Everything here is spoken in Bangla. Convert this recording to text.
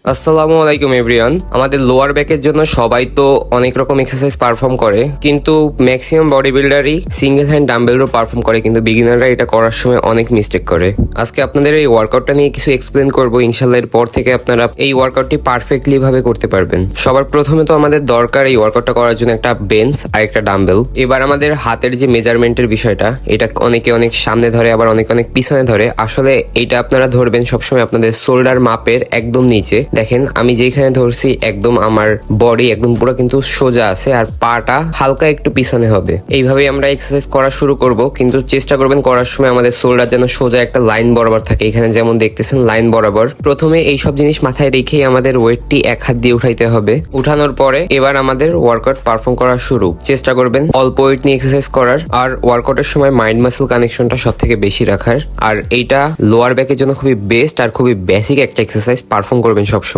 আসসালামু আলাইকুম এভরিওয়ান। আমাদের লোয়ার ব্যাকের জন্য সবাই তো অনেক রকম এক্সারসাইজ পারফর্ম করে, কিন্তু ম্যাক্সিমাম বডি বিল্ডারই সিঙ্গেল হ্যান্ড ডাম্বেলও পারফর্ম করে, কিন্তু বিগিনাররা এটা করার সময় অনেক মিস্টেক করে। আজকে আপনাদের এই ওয়ার্কআউটটা নিয়ে কিছু এক্সপ্লেন করবো। ইনশাল্লাহ এর পর থেকে আপনারা এই ওয়ার্কআউটটি পারফেক্টলি ভাবে করতে পারবেন। সবার প্রথমে তো আমাদের দরকার এই ওয়ার্কআউটটা করার জন্য একটা বেঞ্চ আর একটা ডাম্বেল। এবার আমাদের হাতের যে মেজারমেন্টের বিষয়টা, এটা অনেকে অনেক সামনে ধরে, আবার অনেকে অনেক পিছনে ধরে। আসলে এটা আপনারা ধরবেন সবসময় আপনাদের শোল্ডার মাপের একদম নিচে। দেখেন আমি যেখানে ধরছি একদম আমার বডি একদম পুরো কিন্তু সোজা আছে, আর পাটা হালকা একটু পিছনে হবে। এইভাবে আমরা এক্সারসাইজ করা শুরু করব, কিন্তু চেষ্টা করবেন করার সময় আমাদের শোল্ডার যেন সোজা একটা লাইন বরাবর থাকে। এখানে যেমন দেখতেছেন লাইন বরাবর। প্রথমে এই সব জিনিস মাথায় রেখেই আমাদের ওয়েটটি এক হাত দিয়ে উঠাইতে হবে। উঠানোর পরে এবার আমাদের ওয়ার্কআউট পারফর্ম করা শুরু। চেষ্টা করবেন অল্প ওয়েট নিয়ে এক্সারসাইজ করার, আর ওয়ার্কআউটের সময় মাইন্ড মাসল কানেকশনটা সব থেকে বেশি রাখার। আর এইটা লোয়ার ব্যাকের জন্য খুবই বেস্ট আর খুবই বেসিক একটা এক্সারসাইজ, পারফর্ম করবেন সবাই।